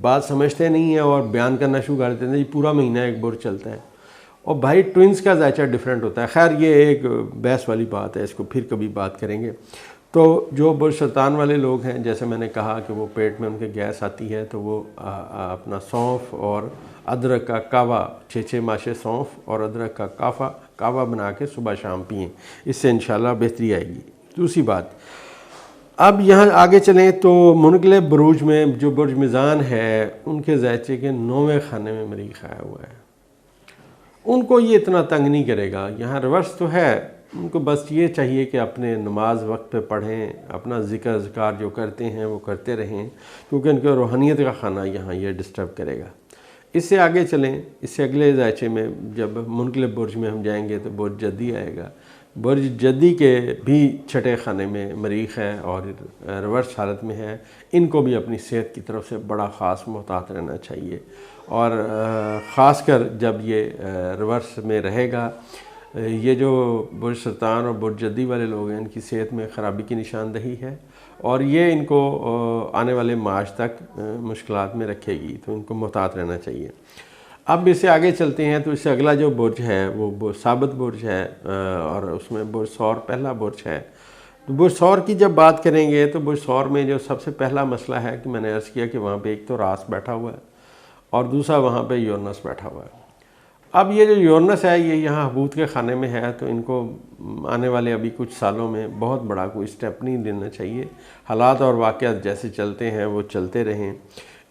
بات سمجھتے نہیں ہیں اور بیان کرنا شروع کر دیتے ہیں جی پورا مہینہ ایک برج چلتا ہے، اور بھائی ٹوئنس کا ذائچہ ڈیفرنٹ ہوتا ہے. خیر یہ ایک بحث والی بات ہے، اس کو پھر کبھی بات کریں گے. تو جو برج سرطان والے لوگ ہیں، جیسے میں نے کہا کہ وہ پیٹ میں ان کے گیس آتی ہے، تو وہ اپنا سونف اور ادرک کا کہوہ 6 ماشے سونف اور ادرک کا کہوہ بنا کے صبح شام پئیں، اس سے انشاءاللہ بہتری آئے گی. دوسری بات، اب یہاں آگے چلیں تو منقلب بروج میں جو برج میزان ہے ان کے ذائچے کے 9ویں خانے میں مریخ آیا ہوا ہے. ان کو یہ اتنا تنگ نہیں کرے گا. یہاں ریورس تو ہے، ان کو بس یہ چاہیے کہ اپنے نماز وقت پہ پڑھیں، اپنا ذکر اذکار جو کرتے ہیں وہ کرتے رہیں، کیونکہ ان کے روحانیت کا خانہ یہاں یہ ڈسٹرب کرے گا. اس سے آگے چلیں، اس سے اگلے ذائچے میں جب منقلب برج میں ہم جائیں گے تو برج جدی آئے گا. برج جدی کے بھی 6 خانے میں مریخ ہے اور ریورس حالت میں ہے. ان کو بھی اپنی صحت کی طرف سے بڑا خاص محتاط رہنا چاہیے، اور خاص کر جب یہ ریورس میں رہے گا. یہ جو برج سرطان اور برج جدی والے لوگ ہیں ان کی صحت میں خرابی کی نشاندہی ہے، اور یہ ان کو آنے والے مارچ تک مشکلات میں رکھے گی، تو ان کو محتاط رہنا چاہیے. اب اس سے آگے چلتے ہیں تو اس سے اگلا جو برج ہے وہ ثابت برج ہے، اور اس میں برج ثور پہلا برج ہے. تو برج ثور کی جب بات کریں گے تو برج ثور میں جو سب سے پہلا مسئلہ ہے کہ میں نے عرض کیا کہ وہاں پہ ایک تو راس بیٹھا ہوا ہے اور دوسرا وہاں پہ یورنس بیٹھا ہوا ہے. اب یہ جو یورنس ہے یہ یہاں حبوط کے خانے میں ہے، تو ان کو آنے والے ابھی کچھ سالوں میں بہت بڑا کوئی سٹیپ نہیں لینا چاہیے. حالات اور واقعات جیسے چلتے ہیں وہ چلتے رہیں.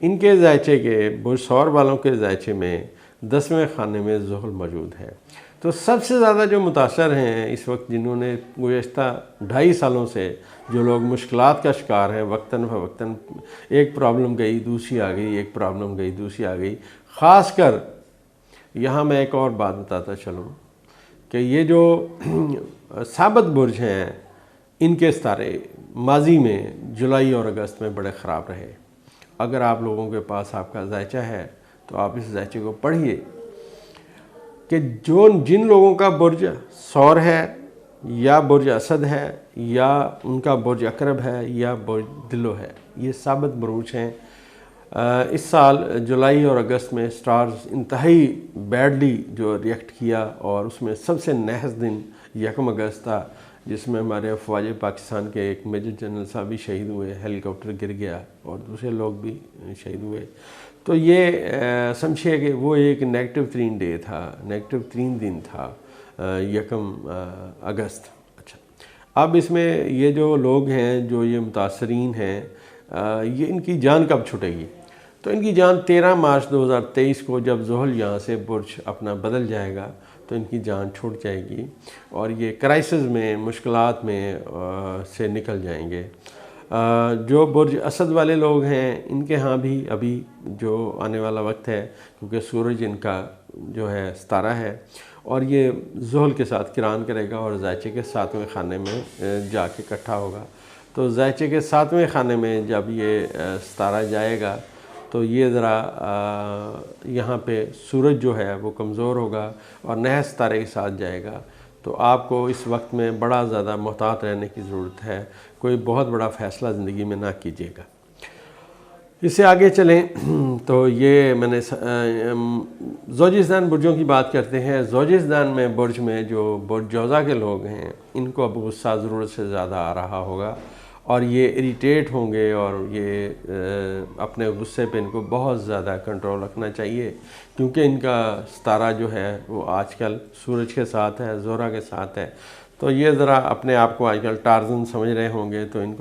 ان کے ذائچے کے برج ثور والوں کے ذائچے میں 10ویں خانے میں زحل موجود ہے. تو سب سے زیادہ جو متاثر ہیں اس وقت، جنہوں نے گزشتہ 2.5 سالوں سے جو لوگ مشکلات کا شکار ہیں، وقتاً فوقتاً ایک پرابلم گئی دوسری آ گئی، ایک پرابلم گئی دوسری آ گئی. خاص کر یہاں میں ایک اور بات بتاتا چلوں کہ یہ جو ثابت برج ہیں ان کے ستارے ماضی میں جولائی اور اگست میں بڑے خراب رہے. اگر آپ لوگوں کے پاس آپ کا ذائچہ ہے تو آپ اس ذائچے کو پڑھیے کہ جن لوگوں کا برج ثور ہے یا برج اسد ہے یا ان کا برج عقرب ہے یا برج دلو ہے، یہ ثابت بروج ہیں. اس سال جولائی اور اگست میں سٹارز انتہائی بیڈلی جو ریئیکٹ کیا، اور اس میں سب سے نحس دن 1 اگست تھا، جس میں ہمارے افواج پاکستان کے ایک میجر جنرل صاحب بھی شہید ہوئے، ہیلی کاپٹر گر گیا اور دوسرے لوگ بھی شہید ہوئے. تو یہ سمجھیے کہ وہ ایک نیگیٹو ترین ڈے تھا، نیگیٹو ترین دن تھا 1 اگست. اچھا، اب اس میں یہ جو لوگ ہیں جو یہ متاثرین ہیں، یہ ان کی جان کب چھٹے گی؟ تو ان کی جان 13 مارچ 2023 کو جب زحل یہاں سے برج اپنا بدل جائے گا تو ان کی جان چھوٹ جائے گی، اور یہ کرائسس میں مشکلات میں سے نکل جائیں گے. جو برج اسد والے لوگ ہیں ان کے ہاں بھی ابھی جو آنے والا وقت ہے، کیونکہ سورج ان کا جو ہے ستارہ ہے اور یہ زحل کے ساتھ کران کرے گا اور ذائچے کے 7ویں خانے میں جا کے اکٹھا ہوگا. تو ذائچے کے 7ویں خانے میں جب یہ ستارہ جائے گا تو یہ ذرا یہاں پہ سورج جو ہے وہ کمزور ہوگا اور نحس ستارے کے ساتھ جائے گا. تو آپ کو اس وقت میں بڑا زیادہ محتاط رہنے کی ضرورت ہے، کوئی بہت بڑا فیصلہ زندگی میں نہ کیجیے گا. اس سے آگے چلیں تو یہ میں نے زوجستان برجوں کی بات کرتے ہیں. زوجستان میں برج میں جو برج جوزہ کے لوگ ہیں ان کو اب غصہ ضرورت سے زیادہ آ رہا ہوگا اور یہ اریٹیٹ ہوں گے، اور یہ اپنے غصے پہ ان کو بہت زیادہ کنٹرول رکھنا چاہیے، کیونکہ ان کا ستارہ جو ہے وہ آج کل سورج کے ساتھ ہے، زہرہ کے ساتھ ہے. تو یہ ذرا اپنے آپ کو آج کل ٹارزن سمجھ رہے ہوں گے، تو ان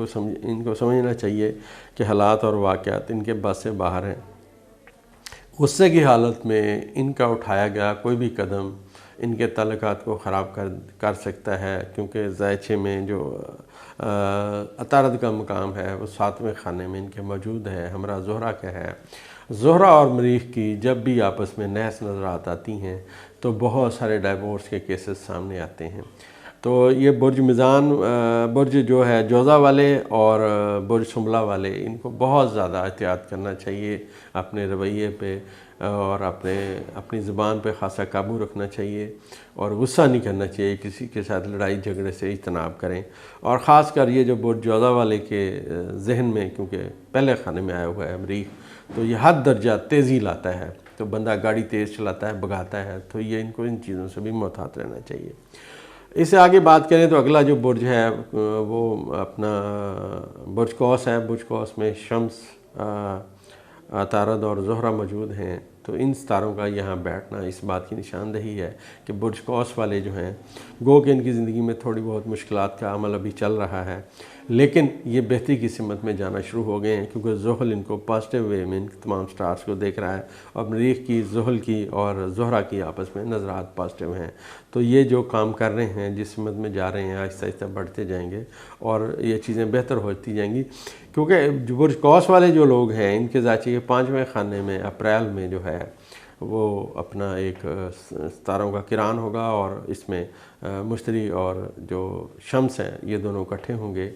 کو سمجھنا چاہیے کہ حالات اور واقعات ان کے بس سے باہر ہیں. غصے کی حالت میں ان کا اٹھایا گیا کوئی بھی قدم ان کے تعلقات کو خراب کر سکتا ہے، کیونکہ ذائچے میں جو عطارد کا مقام ہے وہ 7ویں خانے میں ان کے موجود ہے، ہمراہ زہرہ کا ہے. زہرہ اور مریخ کی جب بھی آپس میں نحس نظرات آتی ہیں تو بہت سارے ڈائیورس کے کیسز سامنے آتے ہیں. تو یہ برج میزان برج جو ہے جوزہ والے اور برج سنبلہ والے، ان کو بہت زیادہ احتیاط کرنا چاہیے اپنے رویے پہ. اور اپنی زبان پہ خاصا قابو رکھنا چاہیے اور غصہ نہیں کرنا چاہیے، کسی کے ساتھ لڑائی جھگڑے سے اجتناب کریں۔ اور خاص کر یہ جو برج جوزہ والے کے ذہن میں، کیونکہ پہلے خانے میں آیا ہوا ہے مریخ، تو یہ حد درجہ تیزی لاتا ہے، تو بندہ گاڑی تیز چلاتا ہے، بھگاتا ہے، تو یہ ان کو ان چیزوں سے بھی محتاط رہنا چاہیے۔ اس سے آگے بات کریں تو اگلا جو برج ہے وہ اپنا برج قوس ہے۔ برج قوس میں شمس، عطارد اور زہرہ موجود ہیں، تو ان ستاروں کا یہاں بیٹھنا اس بات کی نشاندہی ہے کہ برج قوس والے جو ہیں گو کہ ان کی زندگی میں تھوڑی بہت مشکلات کا عمل ابھی چل رہا ہے، لیکن یہ بہتری کی سمت میں جانا شروع ہو گئے ہیں، کیونکہ زحل ان کو پازیٹیو وے میں ان تمام سٹارز کو دیکھ رہا ہے، اور مریخ کی، زحل کی اور زہرہ کی آپس میں نظرات پازیٹیو ہیں۔ تو یہ جو کام کر رہے ہیں، جس سمت میں جا رہے ہیں، آہستہ آہستہ بڑھتے جائیں گے اور یہ چیزیں بہتر ہوتی جائیں گی، کیونکہ جو برج قوس والے جو لوگ ہیں ان کے ذاتی کے 5ویں خانے میں اپریل میں جو ہے وہ اپنا ایک ستاروں کا کران ہوگا، اور اس میں مشتری اور جو شمس ہیں یہ دونوں اکٹھے ہوں گے،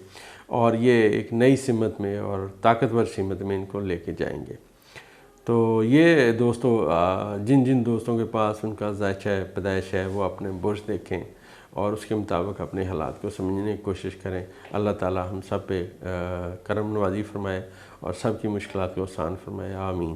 اور یہ ایک نئی سمت میں اور طاقتور سمت میں ان کو لے کے جائیں گے۔ تو یہ دوستو، جن دوستوں کے پاس ان کا ذائچہ پیدائش ہے وہ اپنے برج دیکھیں اور اس کے مطابق اپنے حالات کو سمجھنے کی کوشش کریں۔ اللہ تعالی ہم سب پہ کرم نوازی فرمائے اور سب کی مشکلات کو آسان فرمائے، آمین۔